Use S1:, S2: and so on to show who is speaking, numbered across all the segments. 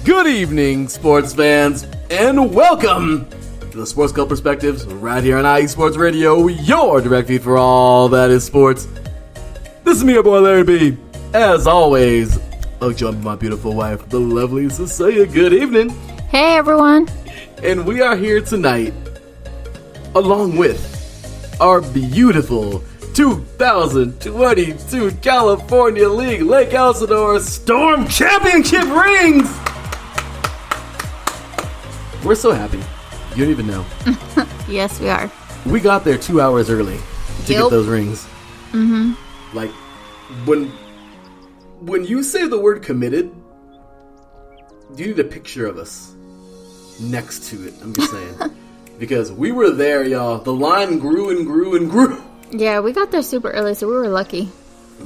S1: Good evening, sports fans, and welcome to the Sports Club Perspectives right here on IE Sports Radio, your direct feed for all that is sports. This is me, your boy Larry B. As always, I'm joined by my beautiful wife, the lovely Cecilia. Good evening.
S2: Hey, everyone.
S1: And we are here tonight, along with our beautiful 2022 California League Lake Elsinore Storm Championship rings. We're so happy. You don't even know.
S2: Yes, we are.
S1: We got there 2 hours early to get those rings.
S2: Mm-hmm.
S1: Like, when you say the word committed, you need a picture of us next to it. I'm just saying. Because we were there, y'all. The line grew and grew and grew.
S2: Yeah, we got there super early, so we were lucky.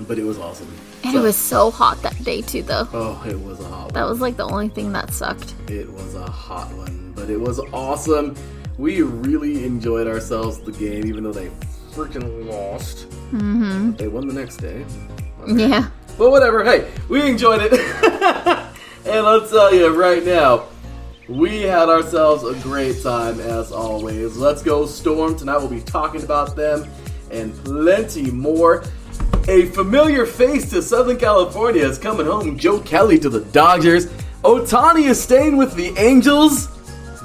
S1: But it was awesome.
S2: And it was so hot that day, too, though.
S1: Oh, it was a hot one.
S2: That was like the only thing that sucked.
S1: It was a hot one, but it was awesome. We really enjoyed ourselves the game, even though they freaking lost.
S2: Mm-hmm.
S1: They won the next day.
S2: Okay. Yeah.
S1: But whatever, hey, we enjoyed it. And I'll tell you right now, we had ourselves a great time as always. Let's go Storm. Tonight we'll be talking about them and plenty more. A familiar face to Southern California is coming home. Joe Kelly to the Dodgers. Ohtani is staying with the Angels.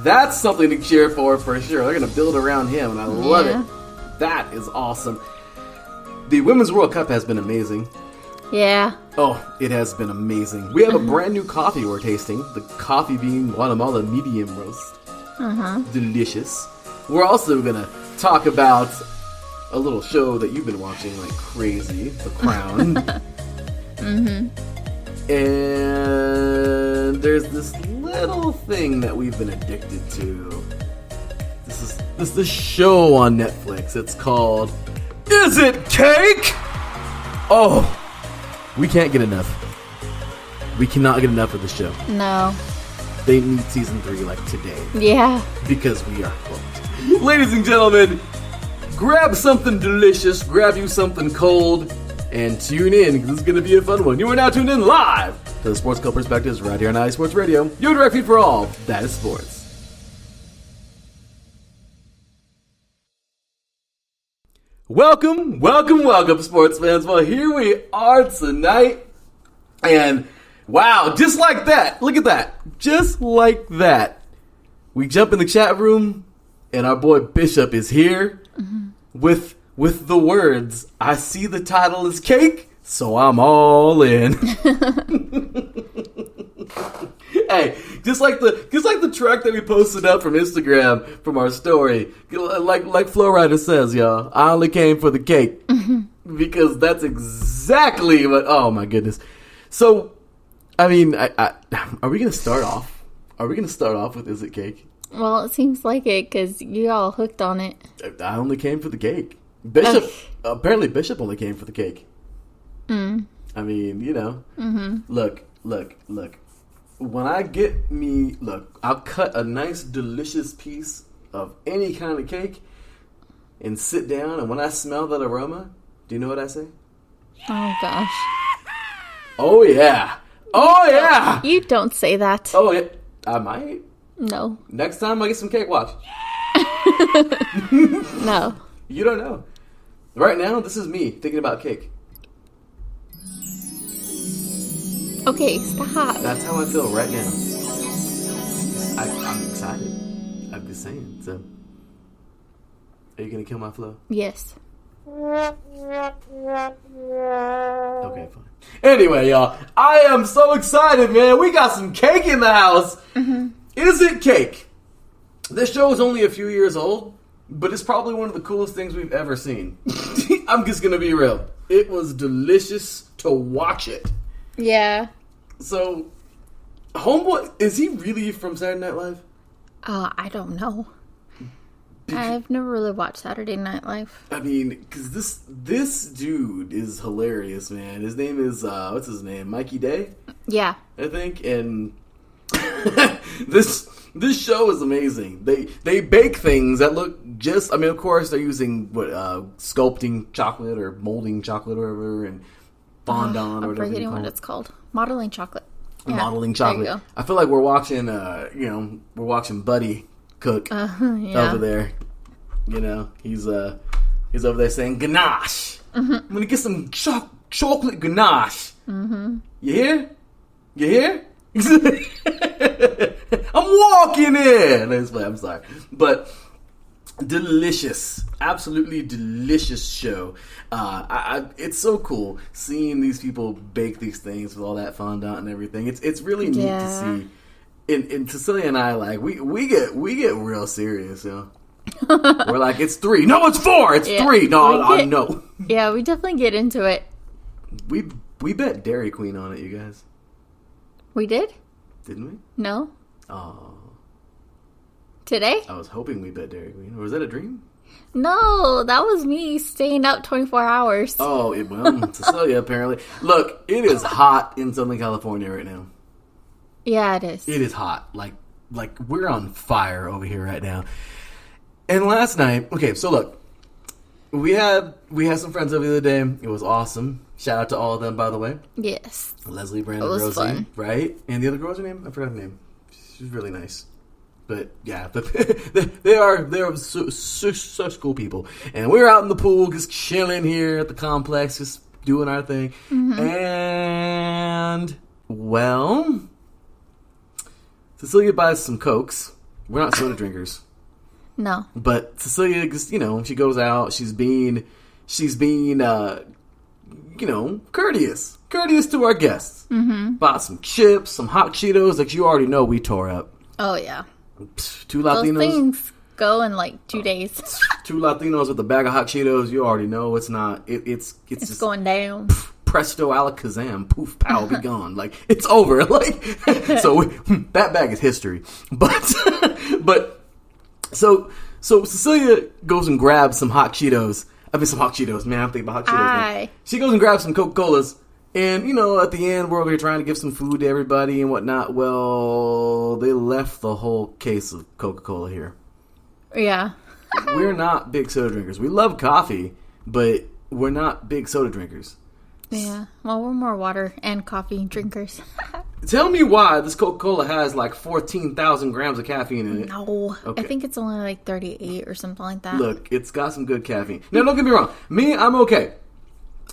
S1: That's something to cheer for sure. They're going to build around him, and I love it. That is awesome. The Women's World Cup has been amazing.
S2: Yeah.
S1: Oh, it has been amazing. We have a brand new coffee we're tasting. The coffee bean Guatamalan Medium Roast. Delicious. We're also going to talk about a little show that you've been watching like crazy, The Crown.
S2: Mm-hmm.
S1: And there's this little thing that we've been addicted to. This is the show on Netflix. It's called Is It Cake? Oh, we can't get enough. We cannot get enough of the show.
S2: No.
S1: They need season 3 like today.
S2: Yeah.
S1: Because we are hooked. Ladies and gentlemen, grab something delicious, grab you something cold, and tune in, because this is going to be a fun one. You are now tuned in live to the Sports Club Perspectives right here on IE Sports Radio, your direct feed for all that is sports. Welcome, welcome, welcome, sports fans. Well, here we are tonight, and wow, just like that, look at that, just like that, we jump in the chat room, and our boy Bishop is here with the words, I see the title is cake, so I'm all in. Hey, just like the track that we posted up from Instagram from our story, like Flowrider says, y'all, I only came for the cake. Because that's exactly what, oh my goodness. So, I mean, are we going to start off? Are we going to start off with Is It Cake?
S2: Well, it seems like it, because you all hooked on it.
S1: I only came for the cake. Bishop, apparently Bishop only came for the cake. I mean, you know, look. When I get me, I'll cut a nice, delicious piece of any kind of cake and sit down, and when I smell that aroma, do you know what I say?
S2: Oh, gosh.
S1: Oh, yeah. Oh, yeah.
S2: You don't say that.
S1: Oh, yeah. I might.
S2: No.
S1: Next time I get some cake, watch.
S2: No.
S1: You don't know. Right now, this is me thinking about cake.
S2: Okay, stop.
S1: That's how I feel right now. I'm excited. I'm just saying. So, are you gonna kill my flow?
S2: Yes.
S1: Okay, fine. Anyway, y'all, I am so excited, man. We got some cake in the house. Is It Cake? This show is only a few years old, but it's probably one of the coolest things we've ever seen. I'm just gonna be real. It was delicious to watch it.
S2: Yeah.
S1: So, Homeboy, is he really from Saturday Night Live?
S2: I don't know. I've never really watched Saturday Night Live.
S1: I mean, because this dude is hilarious, man. His name is, what's his name? Mikey Day? Yeah. I think, and this show is amazing. They bake things that look just, I mean, of course, they're using, sculpting chocolate or molding chocolate or whatever, and fondant or whatever.
S2: I'm forgetting what it's called. Modeling chocolate.
S1: modeling
S2: there you
S1: chocolate.
S2: go.
S1: I feel like we're watching, we're watching Buddy cook over there. You know, he's over there saying ganache. I'm gonna get some chocolate ganache. You hear? You hear? I'm walking in. I'm sorry, but delicious, absolutely delicious show. It's so cool seeing these people bake these things with all that fondant and everything. It's really neat to see. And Cecilia and I, like, we get real serious, you know. We're like, it's 3. No, it's 4. It's 3. No, I know.
S2: Yeah, we definitely get into it.
S1: We bet Dairy Queen on it, you guys.
S2: We did?
S1: Didn't we?
S2: No.
S1: Oh.
S2: Today?
S1: I was hoping we bet Dairy Queen. Or was that a dream?
S2: No, that was me staying up 24 hours.
S1: Oh, well, Cecilia, apparently. Look, it is hot in Southern California right now.
S2: Yeah, it is.
S1: It is hot. Like we're on fire over here right now. And last night, okay, so look, we had some friends over the other day. It was awesome. Shout out to all of them, by the way.
S2: Yes.
S1: Leslie, Brandon,
S2: it was
S1: Rosie,
S2: fun.
S1: Right? And the other girl, what's her name? I forgot her name. She's really nice. But yeah, they're such cool people. And we were out in the pool, just chilling here at the complex, just doing our thing. And well, Cecilia buys some Cokes. We're not soda drinkers.
S2: No.
S1: But Cecilia just, she goes out, she's being courteous to our guests. Bought some chips, some hot Cheetos that you already know we tore up.
S2: Oh yeah.
S1: 2 Latinos.
S2: Those things go in like 2 days.
S1: 2 Latinos with a bag of hot Cheetos. You already know it's not. It's just
S2: going down.
S1: Presto alakazam, poof, pow, be gone. Like, it's over. Like, so that bag is history. But so Cecilia goes and grabs some hot Cheetos. Some hot Cheetos, man. I'm thinking about hot Cheetos. Man. She goes and grabs some Coca-Colas. And, at the end, we're over here trying to give some food to everybody and whatnot. Well, they left the whole case of Coca-Cola here.
S2: Yeah.
S1: We're not big soda drinkers. We love coffee, but we're not big soda drinkers.
S2: Yeah. Well, we're more water and coffee drinkers.
S1: Tell me why this Coca-Cola has like 14,000 grams of caffeine in it.
S2: No.
S1: Okay.
S2: I think it's only like 38 or something like that.
S1: Look, it's got some good caffeine. Now, don't get me wrong. Me, I'm okay.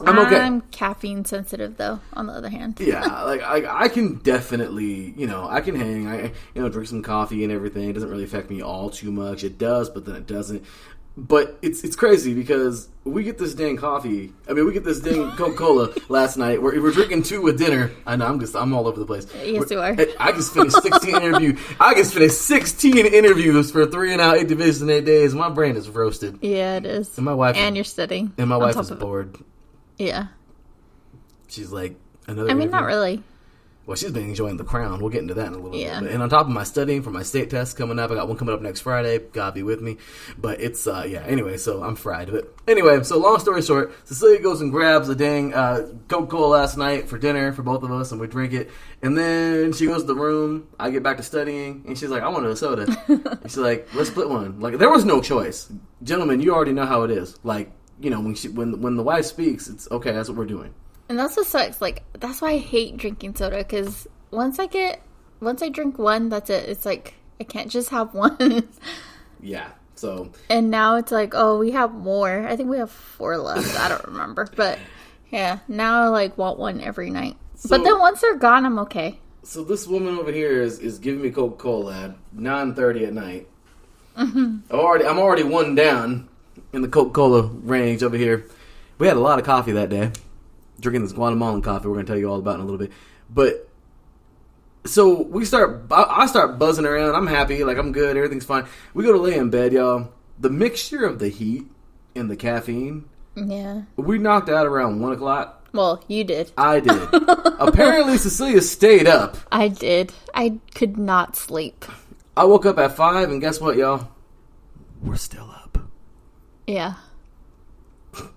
S2: I'm caffeine sensitive, though, on the other hand.
S1: Yeah, like, I can definitely, I can hang. I drink some coffee and everything. It doesn't really affect me all too much. It does, but then it doesn't. But it's crazy because we get this dang coffee. We get this dang Coca-Cola last night. We're drinking 2 with dinner. I know, I'm all over the place.
S2: Yes, you are.
S1: I just finished 16 interviews. I just finished 16 interviews for 3 and out 8 divisions in 8 days. My brain is roasted.
S2: Yeah, it is.
S1: And my wife.
S2: And you're studying.
S1: And my wife is bored.
S2: Yeah.
S1: She's like, another interview?
S2: Not really.
S1: Well, she's been enjoying The Crown. We'll get into that in a little bit.
S2: Yeah.
S1: And on top of my studying for my state test coming up, I got one coming up next Friday. God be with me. But it's, anyway, so I'm fried. But anyway, so long story short, Cecilia goes and grabs a dang Coca-Cola last night for dinner for both of us, and we drink it. And then she goes to the room. I get back to studying, and she's like, I want a soda. And she's like, let's split one. Like, there was no choice. Gentlemen, you already know how it is. Like, when the wife speaks, it's okay, that's what we're doing.
S2: And that's what sucks. Like, that's why I hate drinking soda, because once I drink one, that's it. It's like, I can't just have one.
S1: Yeah, so. And
S2: now it's like, oh, we have more. I think we have 4 left. I don't remember. But, yeah, now I, want one every night. So, but then once they're gone, I'm okay.
S1: So this woman over here is giving me Coca-Cola at 9:30 at night. I'm already one down in the Coca-Cola range over here. We had a lot of coffee that day. Drinking this Guatamalan coffee we're going to tell you all about in a little bit. But, so I start buzzing around. I'm happy. Like, I'm good. Everything's fine. We go to lay in bed, y'all. The mixture of the heat and the caffeine.
S2: Yeah.
S1: We knocked out around 1 o'clock.
S2: Well, you did.
S1: I did. Apparently, Cecilia stayed up.
S2: I did. I could not sleep.
S1: I woke up at 5, and guess what, y'all? We're still up.
S2: Yeah.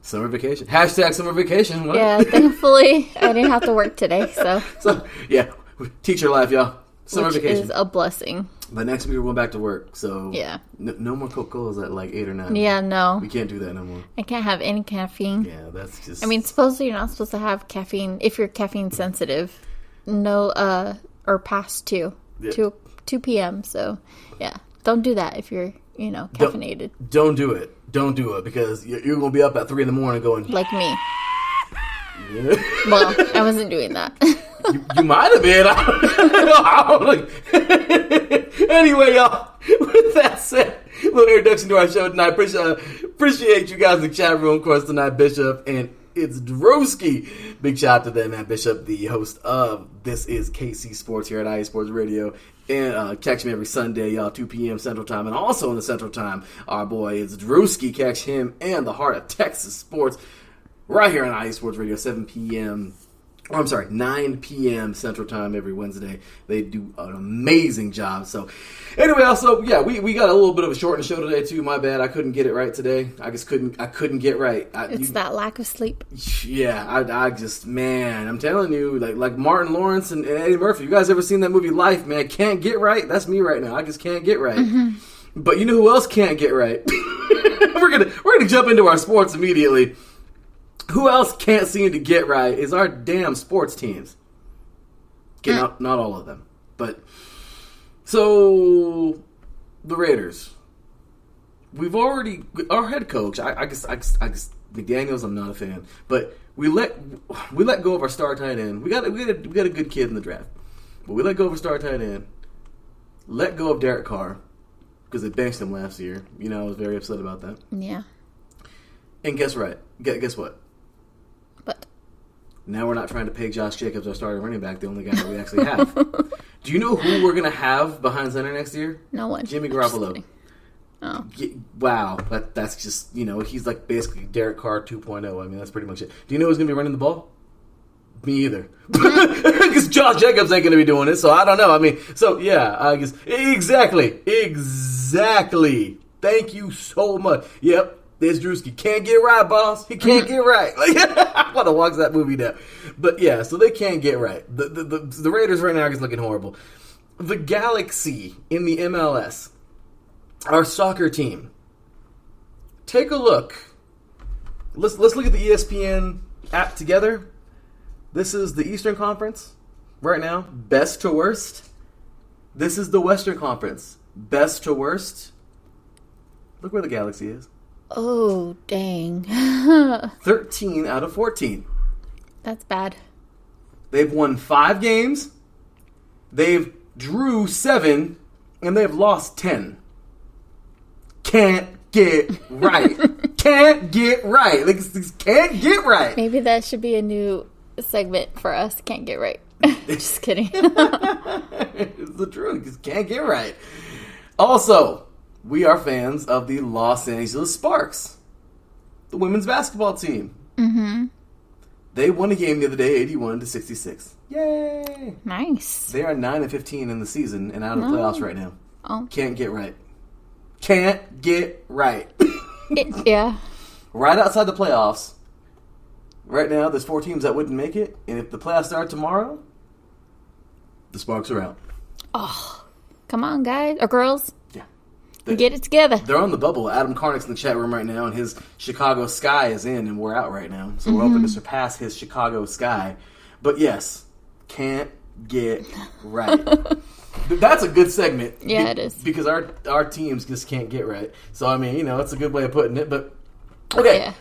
S1: Summer vacation. Hashtag summer vacation. What?
S2: Yeah, thankfully, I didn't have to work today, so.
S1: Yeah, teacher life, y'all. Summer vacation.
S2: Which is a blessing.
S1: But next week we're going back to work, so.
S2: Yeah.
S1: No more Coca-Colas at like 8 or 9.
S2: Yeah, no.
S1: We can't do that no more.
S2: I can't have any caffeine.
S1: Yeah, that's just.
S2: Supposedly you're not supposed to have caffeine if you're caffeine sensitive. No, or past 2.
S1: Yeah.
S2: 2 p.m. So, yeah. Don't do that if you're, caffeinated.
S1: Don't do it. Don't do it because you're going to be up at 3 in the morning going...
S2: Like me.
S1: Yeah.
S2: Well, I wasn't doing that.
S1: You might have been. I don't know. Anyway, y'all, with that said, a little introduction to our show tonight. Appreciate you guys in the chat room. Of course, tonight, Bishop and it's Drewski. Big shout out to them, man. Bishop, the host of This is KC Sports here at IE Sports Radio. And catch me every Sunday, y'all, 2 p.m. Central Time. And also in the Central Time, our boy is Drewski. Catch him and the Heart of Texas Sports right here on IE Sports Radio, 7 p.m. 9 p.m. Central Time every Wednesday. They do an amazing job. So, anyway, also, yeah, we got a little bit of a shortened show today, too. My bad. I couldn't get it right today. I couldn't get right.
S2: That lack of sleep.
S1: Yeah, I just, man, I'm telling you, like Martin Lawrence and Eddie Murphy. You guys ever seen that movie Life, man? Can't get right? That's me right now. I just can't get right. Mm-hmm. But you know who else can't get right? We're gonna jump into our sports immediately. Who else can't seem to get right is our damn sports teams. Not all of them. But, so, the Raiders. We've already, our head coach, I guess, McDaniels, I'm not a fan. But we let go of our star tight end. We got a good kid in the draft. But we let go of our star tight end. Let go of Derek Carr. Because they benched him last year. I was very upset about that.
S2: Yeah.
S1: And guess what?
S2: But
S1: now we're not trying to pay Josh Jacobs, our starting running back, the only guy that we actually have. Do you know who we're going to have behind center next year?
S2: No one.
S1: Jimmy Garoppolo.
S2: Oh.
S1: Wow. That's just, he's like basically Derek Carr 2.0. I mean, that's pretty much it. Do you know who's going to be running the ball? Me either. Because Josh Jacobs ain't going to be doing it, so I don't know. I mean, so yeah, I guess. Exactly. Thank you so much. Yep. There's Drewski. Can't get right, boss. He can't get right. I want to watch that movie now. But yeah, so they can't get right. The Raiders right now are just looking horrible. The Galaxy in the MLS, our soccer team. Take a look. Let's look at the ESPN app together. This is the Eastern Conference right now, best to worst. This is the Western Conference, best to worst. Look where the Galaxy is.
S2: Oh, dang.
S1: 13 out of 14.
S2: That's bad.
S1: They've won 5 games. They've drew 7. And they've lost 10. Can't get right. Can't get right. Can't get right.
S2: Maybe that should be a new segment for us. Can't get right. Just kidding.
S1: It's the truth. Just can't get right. Also, we are fans of the Los Angeles Sparks, the women's basketball team.
S2: Mm-hmm.
S1: They won a game the other day, 81-66. Yay!
S2: Nice.
S1: They are 9-15 in the season and out of the playoffs right now.
S2: Oh.
S1: Can't get right. Can't get right.
S2: Yeah.
S1: Right outside the playoffs. Right now, there's 4 teams that wouldn't make it, and if the playoffs start tomorrow, the Sparks are out.
S2: Oh, come on, guys or girls.
S1: Yeah.
S2: Get it together.
S1: They're on the bubble. Adam Karnick's in the chat room right now, and his Chicago Sky is in, and we're out right now. So we're hoping to surpass his Chicago Sky. But yes, can't get right. That's a good segment.
S2: Yeah, it is.
S1: Because our teams just can't get right. So, I mean, it's a good way of putting it. But, okay.
S2: Yeah.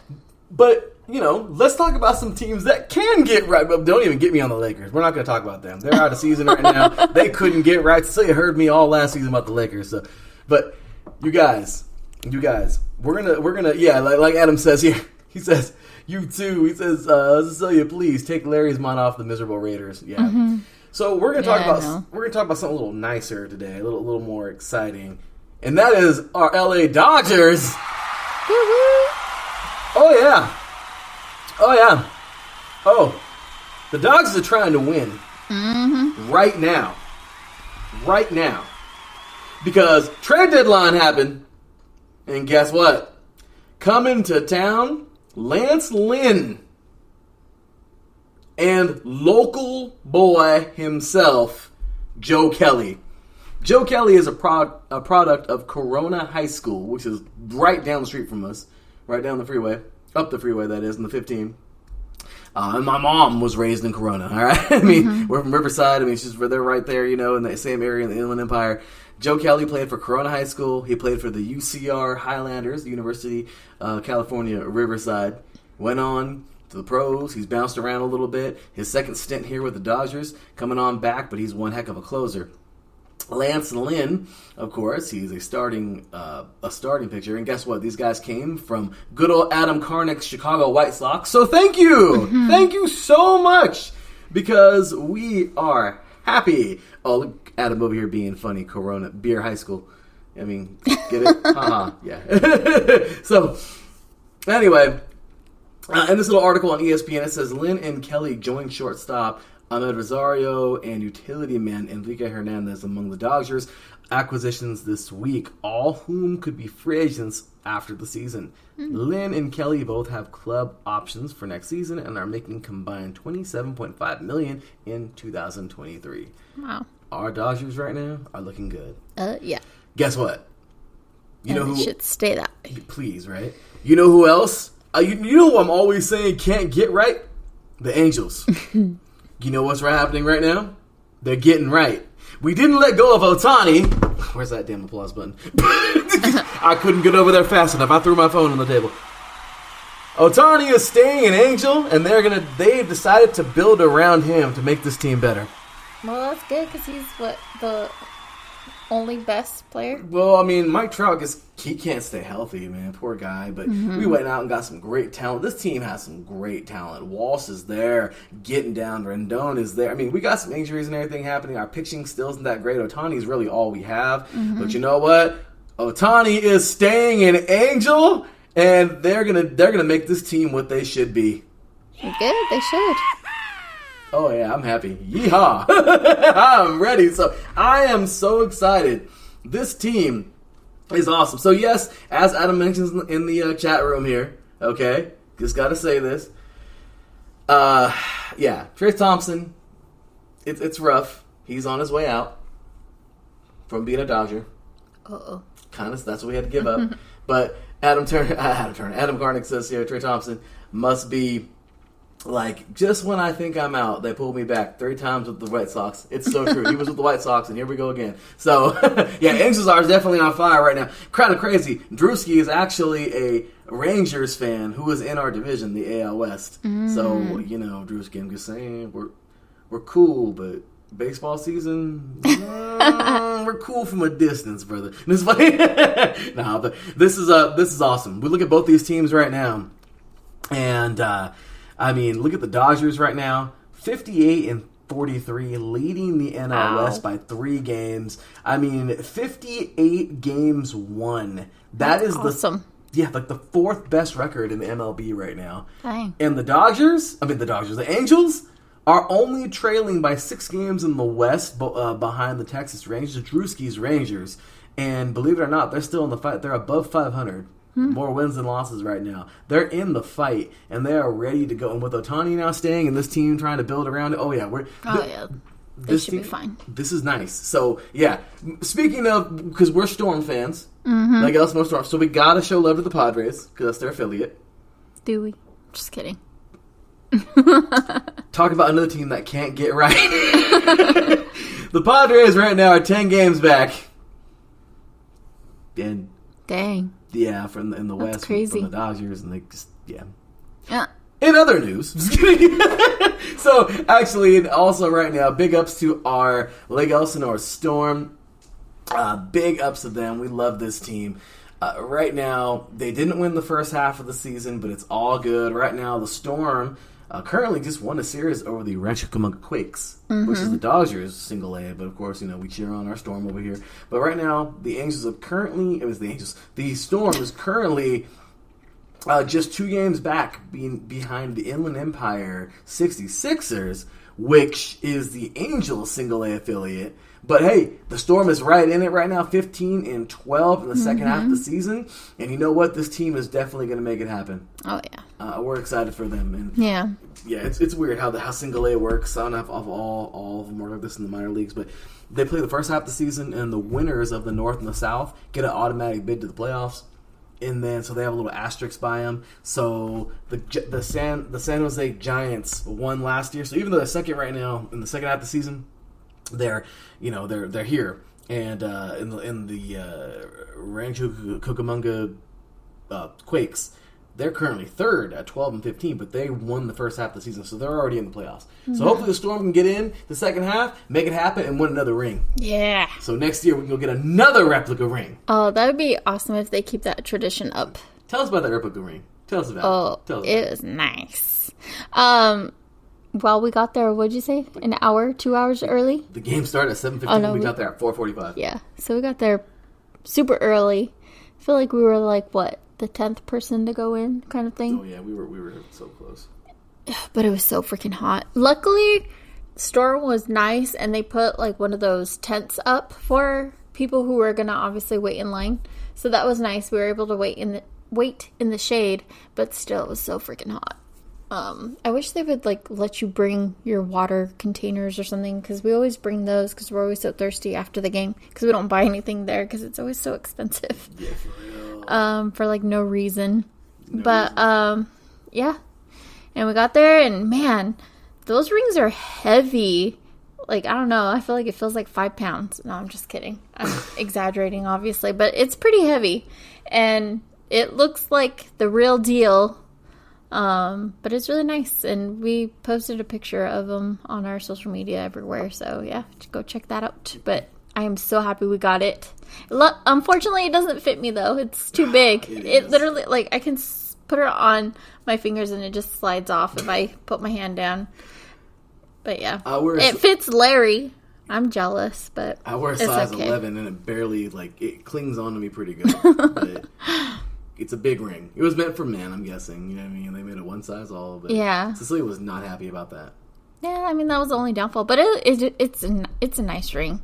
S1: But, let's talk about some teams that can get right. But don't even get me on the Lakers. We're not going to talk about them. They're out of season right now. They couldn't get right. Cecilia heard me all last season about the Lakers. So, but you guys, we're gonna, yeah, like Adam says here. He says, you too. He says, Cecilia, please take Larry's mind off the miserable Raiders. Yeah. Mm-hmm. So we're gonna talk about something a little nicer today, a little more exciting, and that is our LA Dodgers.
S2: Woo-hoo.
S1: Oh yeah. Oh, the Dodgers are trying to win right now, because trade deadline happened, and guess what? Coming to town, Lance Lynn. And local boy himself, Joe Kelly. Joe Kelly is a product of Corona High School, which is right down the street from us, right down the freeway, up the freeway that is, in the 15. And my mom was raised in Corona, all right? I mean, we're from Riverside. I mean, they're right there, in the same area in the Inland Empire. Joe Kelly played for Corona High School. He played for the UCR Highlanders, the University of California, Riverside. Went on to the pros. He's bounced around a little bit. His second stint here with the Dodgers, coming on back, but he's one heck of a closer. Lance Lynn, of course, he's a starting pitcher. And guess what? These guys came from good old Adam Karnick's Chicago White Sox. So thank you. Thank you so much. Because we are happy. Oh, look, Adam over here being funny. Corona, beer high school. I mean, get it? Haha, yeah. So, anyway, in this little article on ESPN, it says, Lynn and Kelly joined shortstop Ahmed Rosario and utility man Enrique Hernandez among the Dodgers acquisitions this week, all whom could be free agents after the season. Lynn and Kelly both have club options for next season and are making combined $27.5 million in 2023.
S2: Wow.
S1: Our Dodgers right now are looking good.
S2: Yeah.
S1: Guess what? You know who
S2: should stay that way.
S1: Please, right? You know who else? You know who I'm always saying can't get right? The Angels. You know what's happening right now? They're getting right. We didn't let go of Ohtani. Where's that damn applause button? I couldn't get over there fast enough. I threw my phone on the table. Ohtani is staying an Angel, and they've decided to build around him to make this team better.
S2: Well, that's good because he's the only best player.
S1: Well, I mean, Mike Trout he can't stay healthy, man. Poor guy. But we went out and got some great talent. This team has some great talent. Walsh is there, getting down. Rendon is there. I mean, we got some injuries and everything happening. Our pitching still isn't that great. Ohtani is really all we have. But you know what? Ohtani is staying an Angel, and they're gonna make this team what they should be.
S2: Good, they should.
S1: Oh, yeah, I'm happy. Yeehaw! I'm ready. So, I am so excited. This team is awesome. So, yes, as Adam mentions in the chat room here, okay, just got to say this. Yeah, Trey Thompson, it's rough. He's on his way out from being a Dodger.
S2: Uh-oh.
S1: Kind of, that's what we had to give up. But Adam Karnick says here, Trey Thompson must be... Like, just when I think I'm out, they pulled me back 3 times with the White Sox. It's so true. He was with the White Sox, and here we go again. So, yeah, Angels are definitely on fire right now. Kind of crazy. Drewski is actually a Rangers fan who is in our division, the AL West. So, Drewski, I'm just saying, we're cool, but baseball season, we're cool from a distance, brother. This but this is awesome. We look at both these teams right now, and I mean, look at the Dodgers right now, 58-43, leading the NL West by 3 games. I mean, 58 games won. That's awesome. The 4th best record in the MLB right now.
S2: Dang.
S1: And the Angels are only trailing by 6 games in the West behind the Texas Rangers, Drewski's Rangers. And believe it or not, they're still in the fight. They're above 500. More wins than losses right now. They're in the fight, and they are ready to go. And with Ohtani now staying and this team trying to build around it,
S2: they should be fine.
S1: This is nice. So, yeah. Speaking of, because we're Storm fans, like us, no Storm, so we got to show love to the Padres, because that's their affiliate.
S2: Do we? Just kidding.
S1: Talk about another team that can't get right. The Padres right now are 10 games back. And
S2: dang.
S1: Yeah, in the West, from the Dodgers, and they just,
S2: yeah.
S1: In other news, just kidding. So, actually, also right now, big ups to our Lake Elsinore Storm. Big ups to them. We love this team. Right now, they didn't win the first half of the season, but it's all good. Right now, the Storm currently just won a series over the Rancho Cucamonga Quakes, which is the Dodgers single A, but of course, we cheer on our Storm over here. But right now, the Storm is currently just 2 games back behind the Inland Empire 66ers, which is the Angels single A affiliate. But hey, the Storm is right in it right now, 15-12 in the second half of the season. And you know what? This team is definitely going to make it happen.
S2: Oh, yeah.
S1: We're excited for them. And
S2: yeah,
S1: it's weird how single A works. I don't know if all of them work like this in the minor leagues, but they play the first half of the season, and the winners of the North and the South get an automatic bid to the playoffs. And then, so they have a little asterisk by them. So the San Jose Giants won last year. So even though they're second right now in the second half of the season, they're here. And in the Rancho Cucamonga Quakes, they're currently third at 12-15, but they won the first half of the season, so they're already in the playoffs. Mm-hmm. So hopefully the Storm can get in the second half, make it happen, and win another ring.
S2: Yeah.
S1: So next year we can go get another replica ring.
S2: Oh, that would be awesome if they keep that tradition up.
S1: Tell us about that replica ring. Tell us about it.
S2: It was nice. Well, we got there, what'd you say? An hour, 2 hours early?
S1: The game started at 7:15. We got there at 4:45.
S2: Yeah. So we got there super early. I feel like we were like, what, the 10th person to go in kind of thing?
S1: Oh, yeah. We were so close.
S2: But it was so freaking hot. Luckily, Storm was nice, and they put like one of those tents up for people who were going to obviously wait in line. So that was nice. We were able to wait in the shade, but still it was so freaking hot. I wish they would like let you bring your water containers or something, because we always bring those because we're always so thirsty after the game, because we don't buy anything there because it's always so expensive.
S1: Yeah, for real.
S2: For like no reason. Yeah. And we got there, and man, those rings are heavy. Like, I don't know. I feel like it feels like 5 pounds. No, I'm just kidding. I'm exaggerating, obviously, but it's pretty heavy, and it looks like the real deal. But it's really nice, and we posted a picture of them on our social media everywhere, so yeah, go check that out. But I am so happy we got it. Unfortunately, it doesn't fit me, though. It's too big. It literally, like, I can put it on my fingers, and it just slides off if I put my hand down. But yeah, it fits Larry. I'm jealous, but
S1: I wear size 11, and it barely, like, it clings onto me pretty good, but... It's a big ring. It was meant for men, I'm guessing. You know what I mean? They made it one size all. But
S2: yeah.
S1: Cecilia was not happy about that.
S2: Yeah, I mean, that was the only downfall. But it's a nice ring.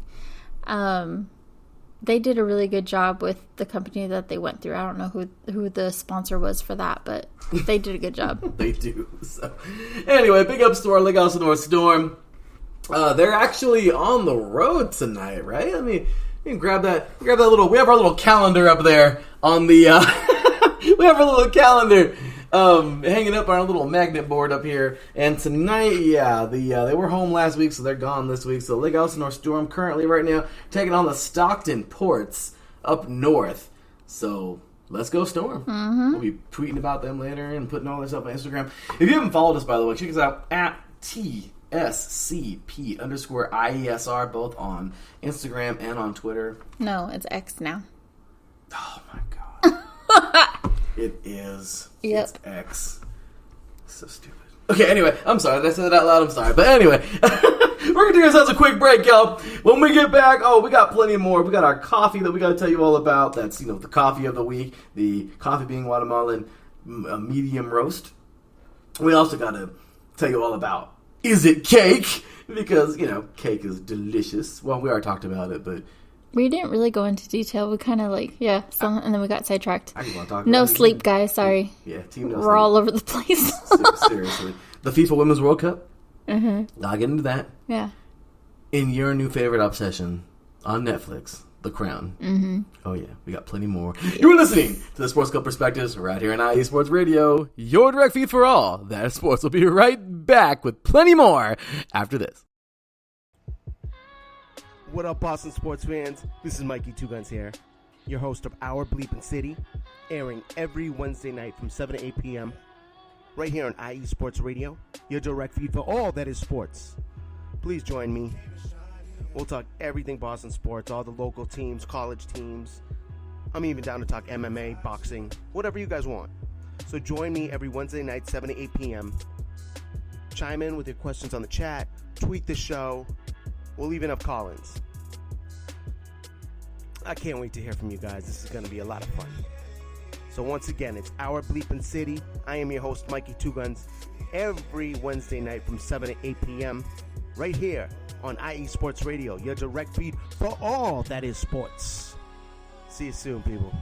S2: They did a really good job with the company that they went through. I don't know who the sponsor was for that, but they did a good job.
S1: They do. So, anyway, big ups to our Lake Elsinore Storm. They're actually on the road tonight, right? I mean, you can grab that little... We have our little calendar up there on the... We have a little calendar hanging up on our little magnet board up here. And tonight, they were home last week, so they're gone this week. So Lake Elsinore Storm currently right now taking on the Stockton Ports up north. So let's go Storm. Mm-hmm. We'll be tweeting about them later and putting all this up on Instagram. If you haven't followed us, by the way, check us out at TSCP_IESR, both on Instagram and on Twitter.
S2: No, it's X now.
S1: Oh my god. It is.
S2: Yep.
S1: It's X. So stupid. Okay, anyway, I'm sorry. Did I say that out loud? I'm sorry. But anyway, we're going to do ourselves a quick break, y'all. When we get back, we got plenty more. We got our coffee that we got to tell you all about. That's, the coffee of the week. The coffee being Guatamalan Medium Roast. We also got to tell you all about, is it cake? Because, cake is delicious. Well, we already talked about it, but...
S2: We didn't really go into detail. We kind of and then we got sidetracked.
S1: I just want to talk
S2: no
S1: about
S2: sleep, guys. Sorry.
S1: Yeah, team no
S2: We're
S1: sleep.
S2: all over the place.
S1: Seriously. The FIFA Women's World Cup.
S2: Mm-hmm.
S1: I'll get into that.
S2: Yeah.
S1: In your new favorite obsession on Netflix, The Crown.
S2: Mm-hmm.
S1: Oh, yeah. We got plenty more. You're listening to the Sports Cup Perspectives right here on IE Sports Radio. Your direct feed for all that is sports. Will be right back with plenty more after this.
S3: What up, Boston sports fans? This is Mikey Two Guns here, your host of Our Bleepin' City, airing every Wednesday night from 7 to 8 p.m. right here on IE Sports Radio, your direct feed for all that is sports. Please join me. We'll talk everything Boston sports, all the local teams, college teams. I'm even down to talk MMA, boxing, whatever you guys want. So join me every Wednesday night, 7 to 8 p.m. Chime in with your questions on the chat, tweet the show. We'll even have call-ins. I can't wait to hear from you guys. This is going to be a lot of fun. So once again, it's Our Bleepin' City. I am your host, Mikey Two Guns, every Wednesday night from 7 to 8 p.m. right here on IE Sports Radio, your direct feed for all that is sports. See you soon, people.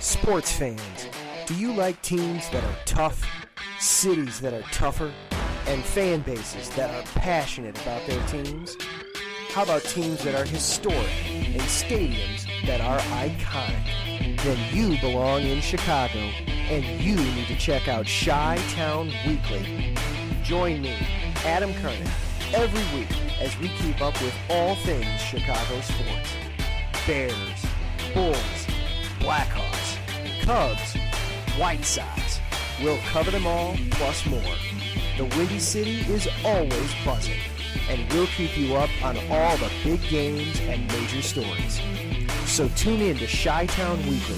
S3: Sports fans, do you like teams that are tough, cities that are tougher, and fan bases that are passionate about their teams? How about teams that are historic and stadiums that are iconic? Then you belong in Chicago, and you need to check out Chi-Town Weekly. Join me, Adam Kernan, every week as we keep up with all things Chicago sports. Bears, Bulls, Blackhawks, Cubs, White Sox. We'll cover them all, plus more. The Windy City is always buzzing, and we'll keep you up on all the big games and major stories. So tune in to Chi-Town Weekly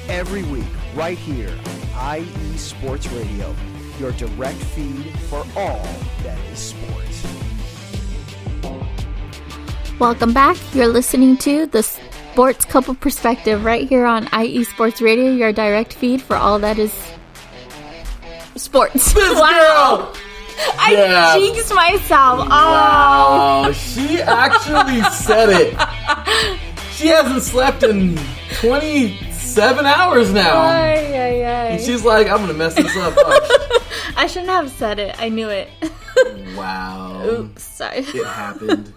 S3: every week right here on IE Sports Radio, your direct feed for all that is sports.
S2: Welcome back. You're listening to the Sports Couple Perspective right here on IE Sports Radio, your direct feed for all that is sports.
S1: This girl!
S2: I jinxed myself. Oh.
S1: Wow, she actually said it. She hasn't slept in 27 hours now. And she's like, I'm going to mess this up.
S2: I shouldn't have said it. I knew it.
S1: Wow.
S2: Oops, sorry.
S1: It happened.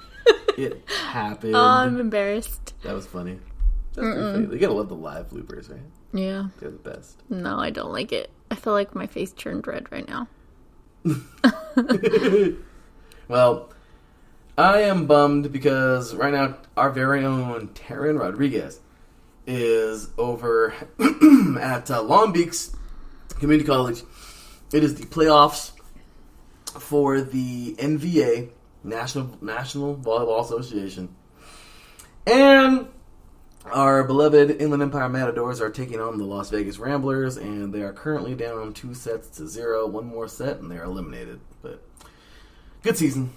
S1: It happened.
S2: Oh, I'm embarrassed.
S1: That was funny. That's pretty funny. You gotta love the live bloopers, right?
S2: Yeah.
S1: They're the best.
S2: No, I don't like it. I feel like my face turned red right now.
S1: Well, I am bummed because right now our very own Taryn Rodriguez is over at Long Beach Community College. It is the playoffs for the NVA, National Volleyball Association. And our beloved Inland Empire Matadors are taking on the Las Vegas Ramblers, and they are currently down 2-0. One more set, and they are eliminated. But good season.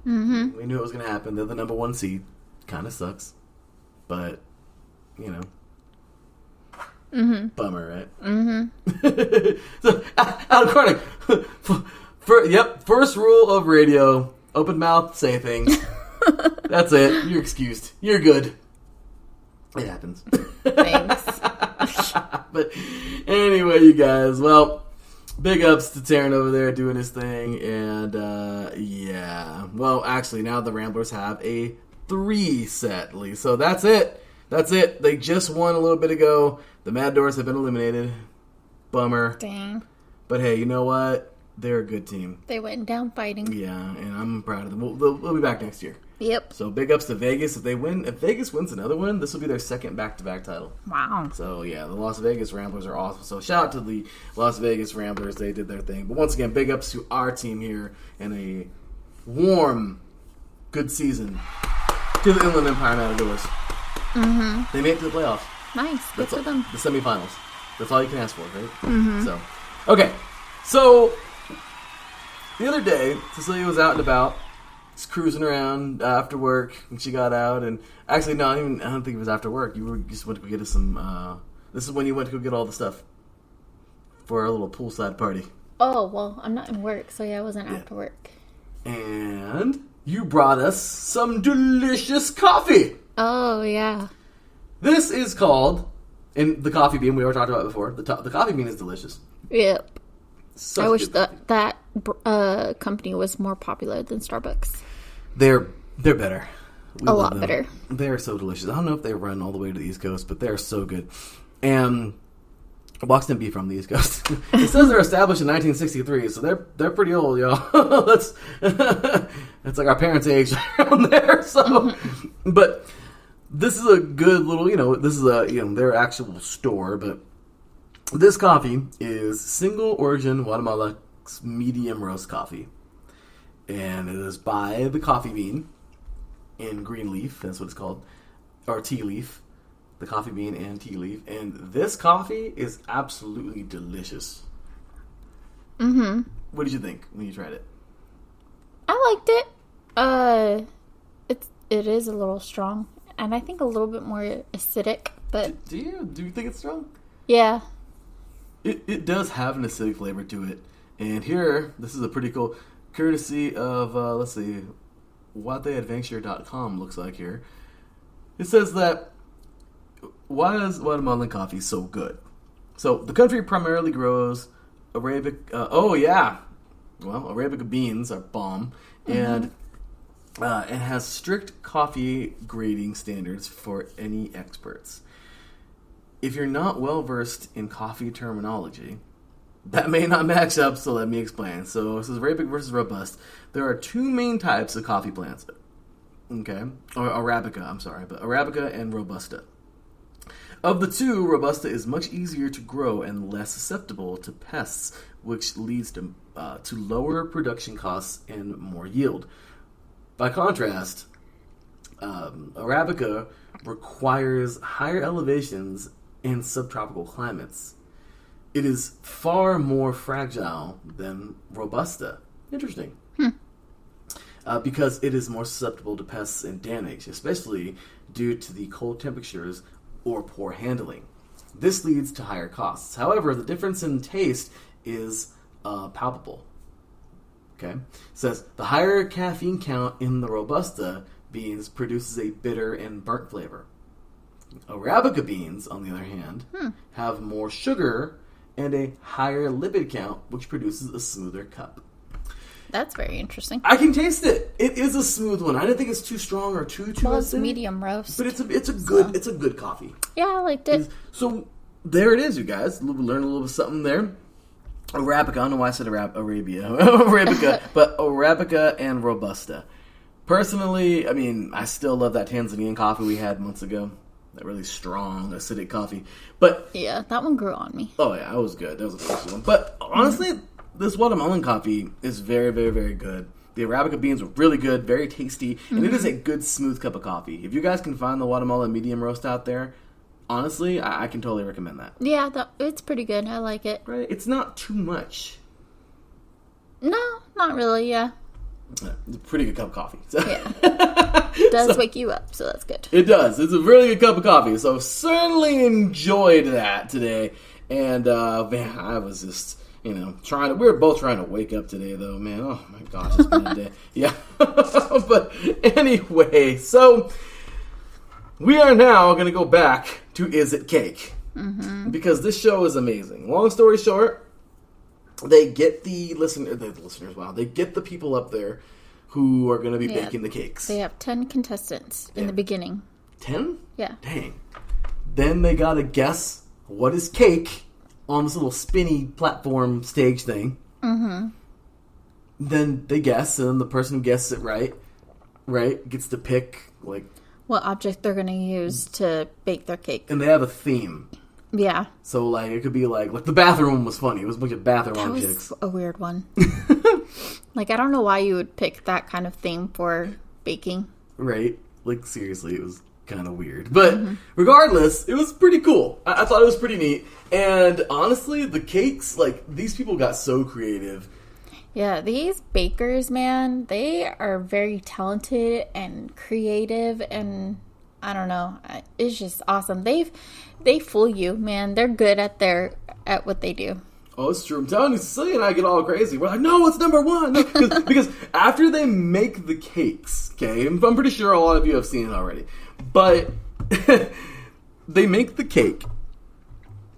S1: Mm-hmm. We knew it was going to happen. They're the number 1 seed. Kind of sucks. But, you know.
S2: Mm-hmm.
S1: Bummer, right?
S2: Mm-hmm.
S1: So, out of corner. First rule of radio. Open mouth, say things. That's it. You're excused. You're good. It happens.
S2: Thanks.
S1: But anyway, you guys, well, big ups to Taryn over there doing his thing. And, yeah. Well, actually, now the Ramblers have a 3-set lead. So that's it. That's it. They just won a little bit ago. The Matadors have been eliminated. Bummer.
S2: Dang.
S1: But hey, you know what? They're a good team.
S2: They went down fighting.
S1: Yeah, and I'm proud of them. We'll be back next year.
S2: Yep.
S1: So big ups to Vegas. If Vegas wins another one, this will be their second back-to-back title.
S2: Wow.
S1: So yeah, the Las Vegas Ramblers are awesome. So shout out to the Las Vegas Ramblers. They did their thing. But once again, big ups to our team here and a warm, good season to the Inland Empire Matadors. Mm-hmm. They made it to the playoffs.
S2: Nice. Good for them.
S1: The semifinals. That's all you can ask for, right? Mm-hmm. So, okay. So, the other day, Cecilia was out and about, just cruising around after work, and she got out, and actually, no, I don't think it was after work. You just went to go get us some, this is when you went to go get all the stuff for our little poolside party.
S2: Oh, well, I'm not in work, so yeah, I wasn't after work.
S1: And you brought us some delicious coffee.
S2: Oh, yeah.
S1: This is called, and the coffee bean we were talking about before, the coffee bean is delicious.
S2: Yep.
S1: Such
S2: I wish
S1: good
S2: that company was more popular than Starbucks.
S1: They're better.
S2: A lot better.
S1: They're so delicious. I don't know if they run all the way to the East Coast, but they're so good. And Boston be from the East Coast. It says they're established in 1963, so they're pretty old, y'all. that's like our parents' age around there. So, but this is a good little, this is their actual store, but this coffee is single origin Guatamalan Medium Roast coffee. And it is by the coffee bean in green leaf. That's what it's called. Or tea leaf. The coffee bean and tea leaf. And this coffee is absolutely delicious. Mm-hmm. What did you think when you tried it?
S2: I liked it. It is a little strong. And I think a little bit more acidic. But
S1: Do you think it's strong?
S2: Yeah.
S1: It does have an acidic flavor to it. And here, this is a pretty cool courtesy of, let's see, whattheyadventure.com looks like here. It says that why is Guatemalan coffee so good? So the country primarily grows Arabica. Arabica beans are bomb, and it has strict coffee grading standards for any experts. If you're not well versed in coffee terminology, that may not match up, so let me explain. So this is Arabic versus Robust. There are two main types of coffee plants. Okay? Or Arabica, I'm sorry, but Arabica and Robusta. Of the two, Robusta is much easier to grow and less susceptible to pests, which leads to lower production costs and more yield. By contrast, Arabica requires higher elevations in subtropical climates. It is far more fragile than Robusta. Interesting. Because it is more susceptible to pests and damage, especially due to the cold temperatures or poor handling. This leads to higher costs. However, the difference in taste is palpable. Okay? It says, the higher caffeine count in the Robusta beans produces a bitter and burnt flavor. Arabica beans, on the other hand, have more sugar and a higher lipid count, which produces a smoother cup.
S2: That's very interesting.
S1: I can taste it. It is a smooth one. I didn't think it's too strong or too
S2: Well, it's
S1: acidic,
S2: medium roast.
S1: but it's a good coffee.
S2: Yeah, I liked it.
S1: So there it is, you guys. We learned a little bit something there. Arabica. I don't know why I said Arabica, but Arabica and Robusta. Personally, I mean, I still love that Tanzanian coffee we had months ago. That really strong, acidic coffee. But
S2: Yeah, that one grew on me.
S1: oh yeah, it was good. That was a tasty one. But honestly, this Guatemalan coffee is very, very, very good. The Arabica beans are really good, very tasty, and it is a good, smooth cup of coffee. If you guys can find the Guatemalan Medium Roast out there, honestly, I can totally recommend that.
S2: Yeah, it's pretty good. I like it.
S1: Right? It's not too much.
S2: No, not really, yeah.
S1: Yeah, it's a pretty good cup of coffee. So.
S2: Yeah. It does wake you up, so that's good.
S1: It does. It's a really good cup of coffee. So certainly enjoyed that today. And man, I was just, we were both trying to wake up today though, man. Oh my gosh, it's been a day. Yeah. But anyway, so we are now going to go back to Is It Cake? Because this show is amazing. Long story short, they get the listeners, wow, they get the people up there who are going to be baking the cakes.
S2: They have 10 contestants in the beginning.
S1: 10?
S2: Yeah.
S1: Dang. Then they got to guess what is cake on this little spinny platform stage thing. Then they guess, and then the person who guesses it right, gets to pick, like,
S2: what object they're going to use to bake their cake.
S1: and they have a theme.
S2: Yeah.
S1: So, like, it could be like the bathroom one was funny. It was a bunch of bathroom
S2: That
S1: objects.
S2: was a weird one. Like, I don't know why you would pick that kind of theme for baking.
S1: Right? Like, seriously, it was kind of weird. But regardless, it was pretty cool. I thought it was pretty neat. And honestly, the cakes, like, these people got so creative.
S2: Yeah, these bakers, man, they are very talented and creative, and I don't know, it's just awesome. They fool you, man. They're good at what they do.
S1: Oh, it's true. I'm telling you, Cecilia and I get all crazy. We're like, no, it's number one. No, because after they make the cakes, okay, I'm pretty sure a lot of you have seen it already, but they make the cake,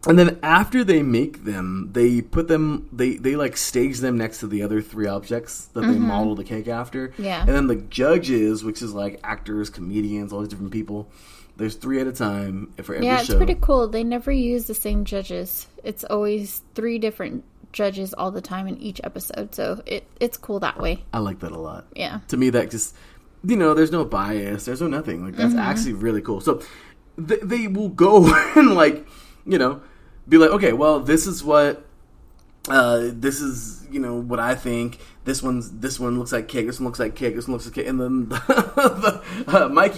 S1: and then after they make them, they put them, they like stage them next to the other three objects that they model the cake after.
S2: Yeah.
S1: And then the judges, which is like actors, comedians, all these different people, there's 3 at a time for every show.
S2: Yeah, it's pretty cool. They never use the same judges. It's always 3 different judges all the time in each episode. So it's cool that way.
S1: I like that a lot.
S2: Yeah.
S1: To me, that just, there's no bias. There's no nothing. Like, that's actually really cool. So they will go and, like, be like, okay, well, this is what, this is, what I think. This one looks like cake. This one looks like cake. This one looks like cake. And then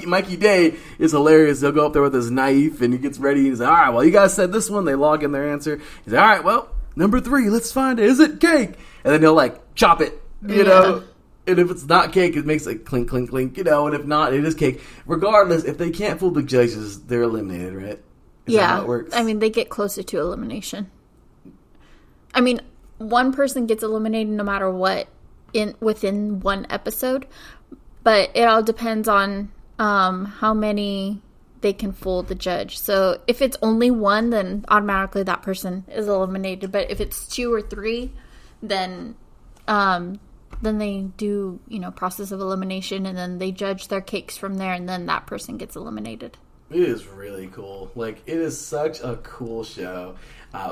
S1: Mikey Day is hilarious. He'll go up there with his knife and he gets ready. He's like, all right, well, you guys said this one. They log in their answer. He's like, all right, well, number 3, let's find it. Is it cake? And then he'll, like, chop it, you know. And if it's not cake, it makes like clink, clink, clink, and if not, it is cake. Regardless, if they can't fool the judges, they're eliminated, right? Is that how it works?
S2: I mean, they get closer to elimination. I mean, one person gets eliminated no matter what within one episode, but it all depends on how many they can fool the judge. So if it's only one, then automatically that person is eliminated. But if it's 2 or 3, then they do, process of elimination, and then they judge their cakes from there, and then that person gets eliminated.
S1: It is really cool. Like, it is such a cool show.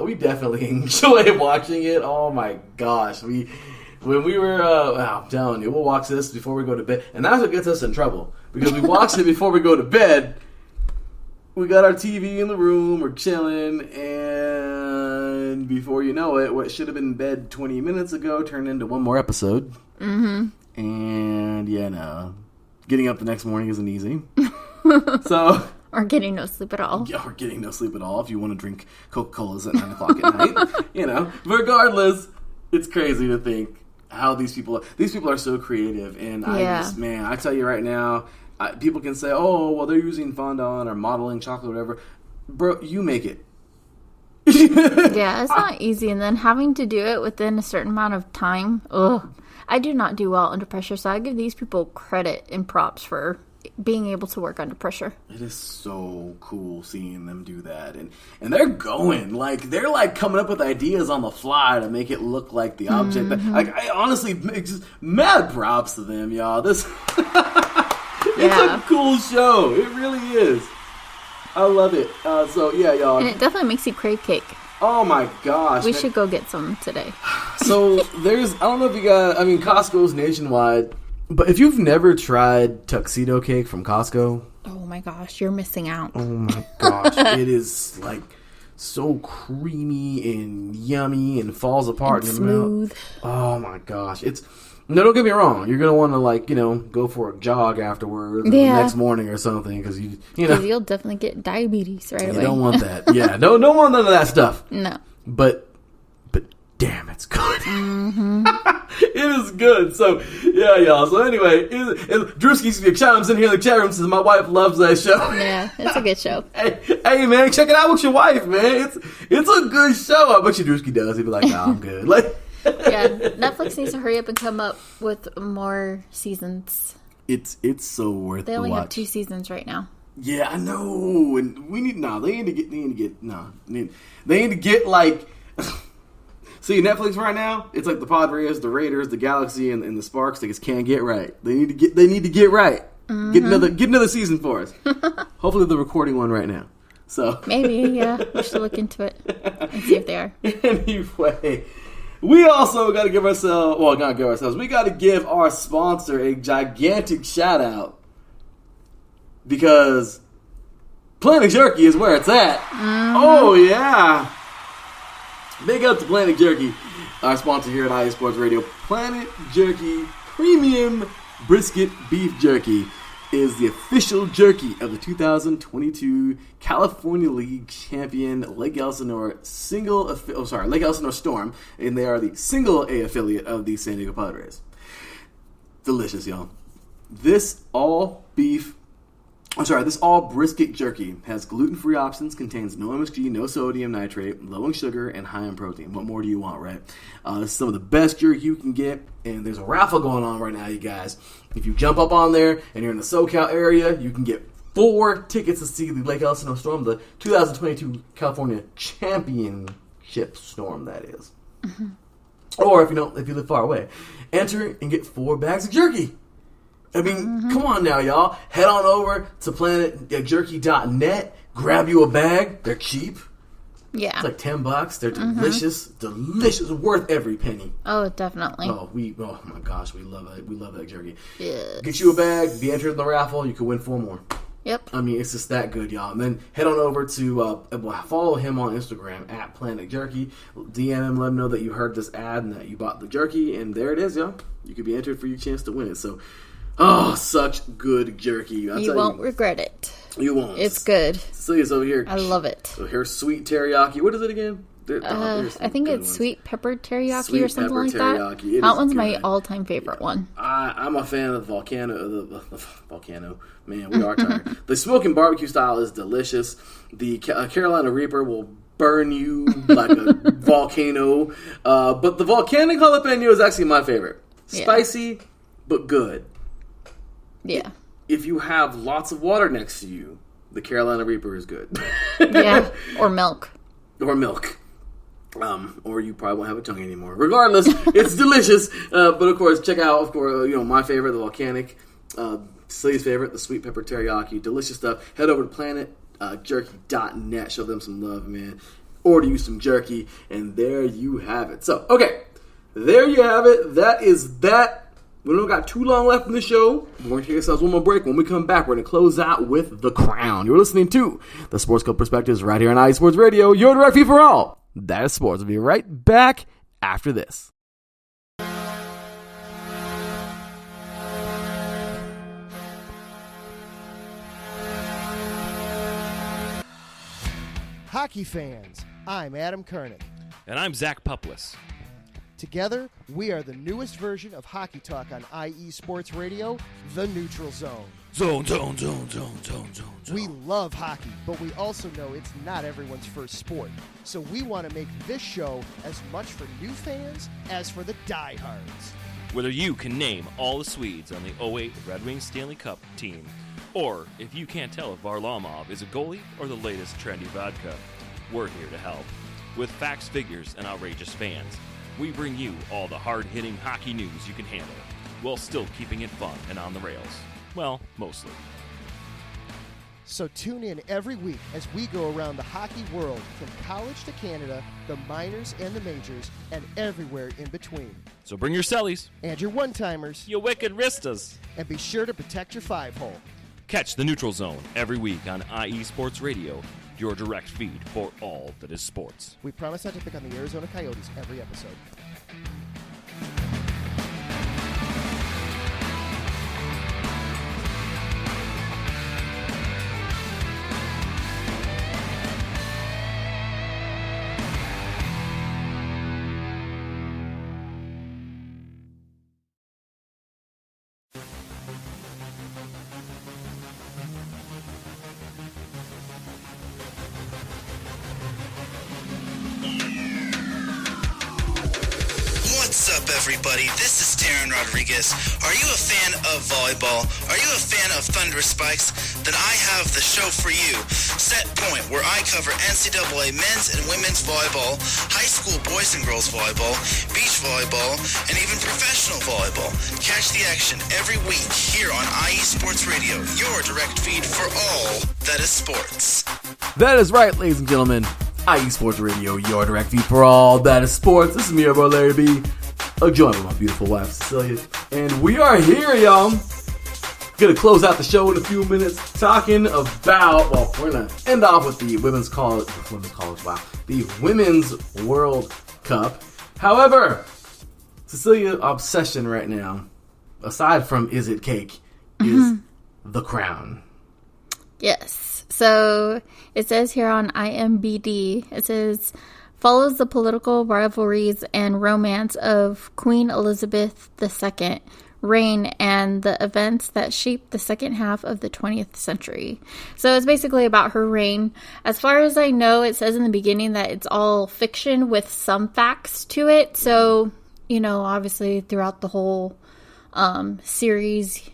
S1: We definitely enjoy watching it. Oh my gosh. When we were, I'm telling you, we'll watch this before we go to bed. And that's what gets us in trouble. Because we watched it before we go to bed. We got our TV in the room, we're chilling, and before you know it, what should have been in bed 20 minutes ago turned into one more episode. Mm-hmm. And, getting up the next morning isn't easy. So...
S2: Or getting no sleep at all.
S1: Yeah, or getting no sleep at all if you want to drink Coca-Colas at 9 o'clock at night. Regardless, it's crazy to think how these people are so creative. And I tell you right now, people can say, oh, well, they're using fondant or modeling chocolate or whatever. Bro, you make it.
S2: Yeah, it's not easy. And then having to do it within a certain amount of time. Ugh. I do not do well under pressure, so I give these people credit and props for being able to work under pressure.
S1: It is so cool seeing them do that, and they're going they're coming up with ideas on the fly to make it look like the object.
S2: Mm-hmm.
S1: I honestly just mad props to them, y'all. This it's a cool show. It really is. I love it. So yeah, y'all.
S2: And it definitely makes you crave cake.
S1: Oh my gosh.
S2: We should go get some today.
S1: So I don't know if you guys, Costco's nationwide. But if you've never tried tuxedo cake from Costco...
S2: Oh my gosh, you're missing out.
S1: Oh my gosh. It is so creamy and yummy and falls apart
S2: and
S1: in your
S2: smooth.
S1: mouth. Oh my gosh. No, don't get me wrong. You're going to want to go for a jog afterwards or the next morning or something because
S2: you'll definitely get diabetes right away.
S1: You don't want that. Yeah, don't want none of that stuff.
S2: No.
S1: But damn, it's good.
S2: Mm-hmm.
S1: It is good. So, yeah, y'all. So, anyway, Drewski chimes in here in the chat room says, my wife loves that show.
S2: Yeah, it's a good show.
S1: hey, man, check it out with your wife, man. It's a good show. I bet you Drewski does. He'd be like, nah, I'm good.
S2: Yeah, Netflix needs to hurry up and come up with more seasons.
S1: It's so worth
S2: They
S1: the
S2: only
S1: watch.
S2: have 2 seasons right now.
S1: Yeah, I know. And they need to get See, Netflix right now, it's like the Padres, the Raiders, the Galaxy, and the Sparks. They just can't get right. They need to get right. Mm-hmm. Get another season for us. Hopefully, they're recording one right now. So
S2: maybe, yeah, we should look into it and see if they are.
S1: Anyway, we also got to give ourselves. Well, not give ourselves. We got to give our sponsor a gigantic shout out because Planet Jerky is where it's at. Mm-hmm. Oh yeah. Big up to Planet Jerky, our sponsor here at IE Sports Radio. Planet Jerky Premium Brisket Beef Jerky is the official jerky of the 2022 California League champion Lake Elsinore Lake Elsinore Storm, and they are the single A affiliate of the San Diego Padres. Delicious, y'all. This all brisket jerky has gluten-free options, contains no MSG, no sodium nitrate, low in sugar, and high in protein. What more do you want, right? This is some of the best jerky you can get, and there's a raffle going on right now, you guys. If you jump up on there and you're in the SoCal area, you can get 4 tickets to see the Lake Elsinore Storm, the 2022 California Championship Storm, that is. Mm-hmm. Or if you live far away, enter and get 4 bags of jerky. Come on now, y'all. Head on over to planetjerky.net. Grab you a bag. They're cheap.
S2: Yeah.
S1: It's like $10. They're delicious. Delicious. Worth every penny.
S2: Oh, definitely.
S1: Oh my gosh. We love it. We love that jerky.
S2: Yes.
S1: Get you a bag. Be entered in the raffle. You can win 4 more.
S2: Yep.
S1: It's just that good, y'all. And then head on over to follow him on Instagram at Planet Jerky. DM him, let him know that you heard this ad and that you bought the jerky. And there it is, y'all. You could be entered for your chance to win it. So, such good jerky.
S2: You won't regret it.
S1: You won't.
S2: It's good.
S1: Cecilia's over here.
S2: I love it.
S1: So here's sweet teriyaki. What is it again?
S2: I think it's sweet pepper teriyaki or something like that.
S1: It
S2: that one's my all-time favorite one.
S1: I'm a fan of the volcano. Man, we are tired. The smoking barbecue style is delicious. The Carolina Reaper will burn you like a volcano. But the volcanic jalapeno is actually my favorite. Spicy, but good.
S2: Yeah.
S1: If you have lots of water next to you, The Carolina Reaper is good.
S2: Yeah, or milk.
S1: Or milk. Or you probably won't have a tongue anymore. Regardless, it's delicious. But of course, check out, of course, my favorite, the volcanic. Cecilia's favorite, the sweet pepper teriyaki. Delicious stuff. Head over to planetjerky.net. Show them some love, man. Order you some jerky, and there you have it. So, okay, there you have it. That is that. We don't got too long left in the show. We're going to take ourselves one more break. When we come back, we're going to close out with The Crown. You're listening to the Sports Club Perspectives right here on IE Sports Radio. Your direct feed for all. That is sports. We'll be right back after this.
S3: Hockey fans, I'm Adam Kernick.
S4: And I'm Zach Puplis.
S3: Together, we are the newest version of Hockey Talk on IE Sports Radio, The Neutral Zone.
S4: Zone.
S3: We love hockey, but we also know it's not everyone's first sport. So we want to make this show as much for new fans as for the diehards.
S4: Whether you can name all the Swedes on the 08 Red Wings Stanley Cup team, or if you can't tell if Varlamov is a goalie or the latest trendy vodka, we're here to help. With facts, figures, and outrageous fans, we bring you all the hard-hitting hockey news you can handle, while still keeping it fun and on the rails. Well, mostly.
S3: So tune in every week as we go around the hockey world, from college to Canada, the minors and the majors, and everywhere in between.
S4: So bring your cellies.
S3: And your one-timers.
S4: You wicked wristas.
S3: And be sure to protect your five-hole.
S4: Catch the Neutral Zone every week on IE Sports Radio, your direct feed for all that is sports.
S3: We promise not to pick on the Arizona Coyotes every episode.
S5: What's up, everybody? This is Darren Rodriguez. Are you a fan of volleyball? Are you a fan of thunderous spikes? Then I have the show for you. Set Point, where I cover NCAA men's and women's volleyball, high school boys and girls volleyball, beach volleyball, and even professional volleyball. Catch the action every week here on IE Sports Radio, your direct feed for all that is sports.
S1: That is right, ladies and gentlemen. IE Sports Radio, your direct feed for all that is sports. This is me, your boy Larry B, joined with my beautiful wife Cecilia, and we are here, y'all. Gonna close out the show in a few minutes, talking about. Well, we're gonna end off with the Women's Women's World Cup. However, Cecilia's obsession right now, aside from Is It Cake, is The Crown.
S2: Yes. So it says here on IMBD, it says, follows the political rivalries and romance of Queen Elizabeth II reign and the events that shaped the second half of the 20th century. So it's basically about her reign. As far as I know, it says in the beginning that it's all fiction with some facts to it. So, obviously throughout the whole series,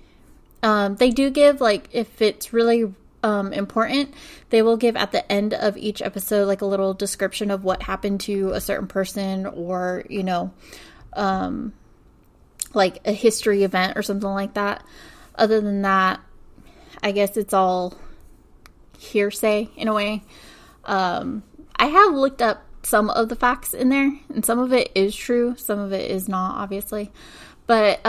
S2: they do give, if it's really important, they will give at the end of each episode a little description of what happened to a certain person, or a history event or something like that. Other than that, I guess it's all hearsay in a way. I have looked up some of the facts in there, and some of it is true, some of it is not, obviously, but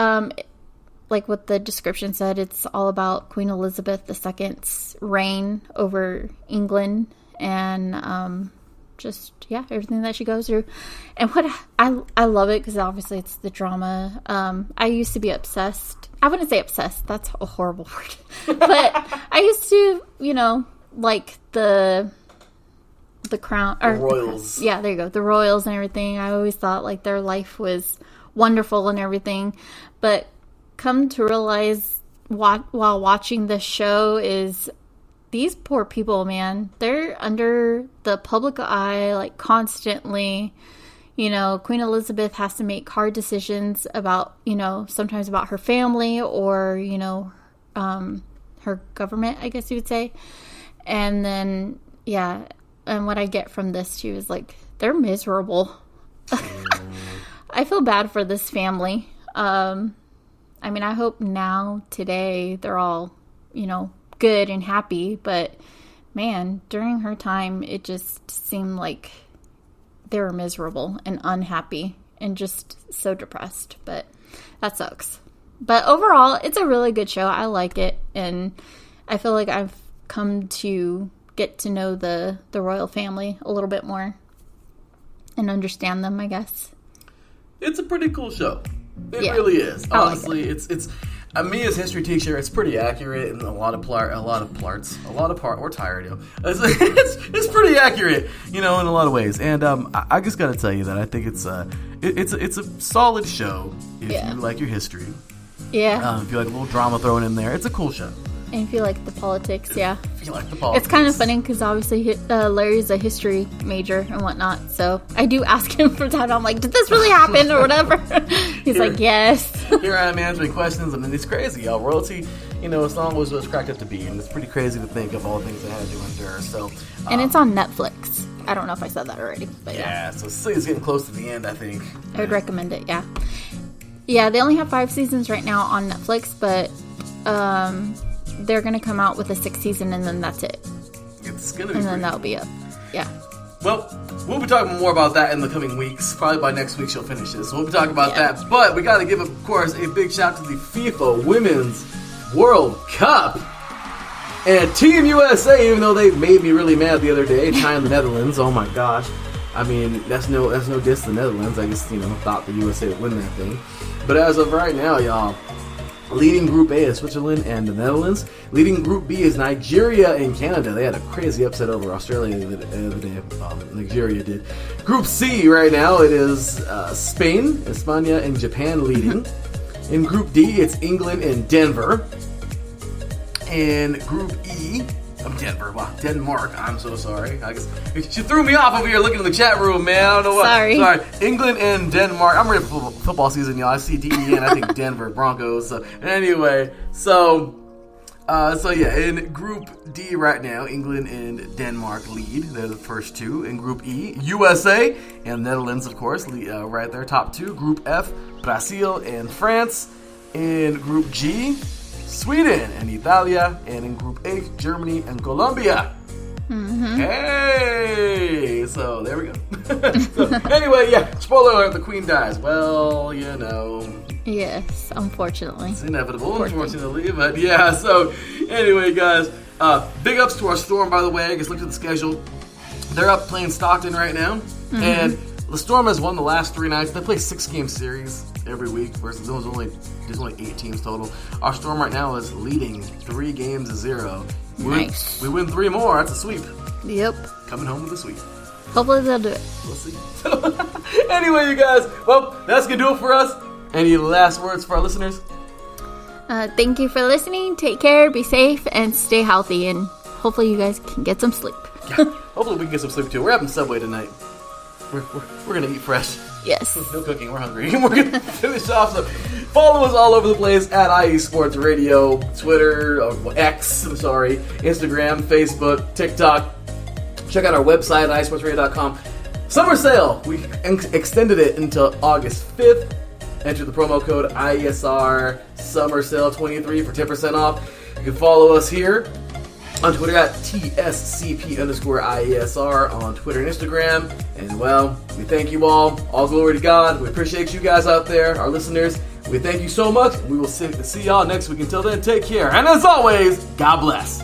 S2: like what the description said, it's all about Queen Elizabeth II's reign over England and everything that she goes through. And what I love it because obviously it's the drama. I used to be obsessed. I wouldn't say obsessed. That's a horrible word. But I used to, like the crown. Or
S1: the royals.
S2: Yeah, there you go. The royals and everything. I always thought their life was wonderful and everything. But come to realize while watching this show is these poor people, man, they're under the public eye constantly. Queen Elizabeth has to make hard decisions about, sometimes about her family or, her government, I guess you would say. And then, yeah, and what I get from this too is like, they're miserable. I feel bad for this family. I mean, I hope now, today, they're all, good and happy. But, man, during her time, it just seemed like they were miserable and unhappy and just so depressed. But that sucks. But overall, it's a really good show. I like it. And I feel like I've come to get to know the royal family a little bit more and understand them, I guess.
S1: It's a pretty cool show. It
S2: Yeah.
S1: really is.
S2: I like
S1: Honestly, it's me as history teacher. It's pretty accurate and a lot of part. We're tired, yo. It's pretty accurate, in a lot of ways. And I just gotta tell you that I think it's a solid show if
S2: Yeah.
S1: you like your history.
S2: Yeah.
S1: If you like a little drama thrown in there, it's a cool show.
S2: And if you like the politics, yeah.
S1: If you like the politics,
S2: It's kind of funny because obviously Larry's a history major and whatnot. So I do ask him from time to time, I'm like, did this really happen or whatever? He's like, yes.
S1: Here I am answering questions, and it's crazy, y'all. Royalty, it's not always what it's cracked up to be, and it's pretty crazy to think of all the things they had to endure. So,
S2: And it's on Netflix. I don't know if I said that already, but yeah.
S1: yeah. So Cecilia's getting close to the end, I think.
S2: I would recommend it, yeah. Yeah, they only have 5 seasons right now on Netflix, but they're going to come out with a 6th season, and then that's it.
S1: It's gonna be.
S2: And then
S1: pretty
S2: that'll be up. Yeah.
S1: Well, we'll be talking more about that in the coming weeks. Probably by next week she'll finish it. So we'll be talking about
S2: Yeah.
S1: that. But we got to give, of course, a big shout to the FIFA Women's World Cup. And Team USA, even though they made me really mad the other day, tying the Netherlands. Oh my gosh. I mean, that's no diss to the Netherlands. I just, thought the USA would win that thing. But as of right now, y'all, leading Group A is Switzerland and the Netherlands. Leading Group B is Nigeria and Canada. They had a crazy upset over Australia the other day. Nigeria did. Group C right now, it is Spain, España, and Japan leading. In Group D, it's England and Denver. In Group E, Denmark. I'm so sorry. I guess she threw me off over here looking in the chat room, man. I don't know what.
S2: Sorry.
S1: England and Denmark. I'm ready for football season, y'all. I see DEN. I think Denver Broncos. So, anyway, so yeah, in Group D right now, England and Denmark lead. They're the first two. In Group E, USA and Netherlands, of course, right there, top 2. Group F, Brazil and France. In Group G, Sweden and Italia, and in Group H, Germany and Colombia. Mm-hmm. Hey, so there we go. So, anyway, yeah, spoiler alert, the Queen dies. Well,
S2: Yes, unfortunately.
S1: it's inevitable, unfortunately, but yeah, so anyway, guys, big ups to our Storm, by the way. I just looked at the schedule. They're up playing Stockton right now, and the Storm has won the last 3 nights. They play 6-game series every week versus there's only 8 teams total. Our Storm right now is leading 3-0.
S2: Nice.
S1: We win 3 more. That's a sweep.
S2: Yep.
S1: Coming home with a sweep.
S2: Hopefully they'll do it.
S1: We'll see. Anyway, you guys, well, that's gonna do it for us. Any last words for our listeners?
S2: Thank you for listening. Take care, be safe, and stay healthy. And hopefully you guys can get some sleep.
S1: Yeah, hopefully we can get some sleep too. We're having Subway tonight. We're gonna eat fresh.
S2: Yes.
S1: No cooking. We're hungry. We're gonna finish off. So follow us all over the place at IE Sports Radio, Twitter, X. I'm sorry, Instagram, Facebook, TikTok. Check out our website at iesportsradio.com. Summer sale. We extended it until August 5th. Enter the promo code IESR Summer Sale 23 for 10% off. You can follow us here on Twitter at TSCP_IESR on Twitter and Instagram. And well, we thank you all. All glory to God. We appreciate you guys out there, our listeners. We thank you so much. We will see y'all next week. Until then, take care. And as always, God bless.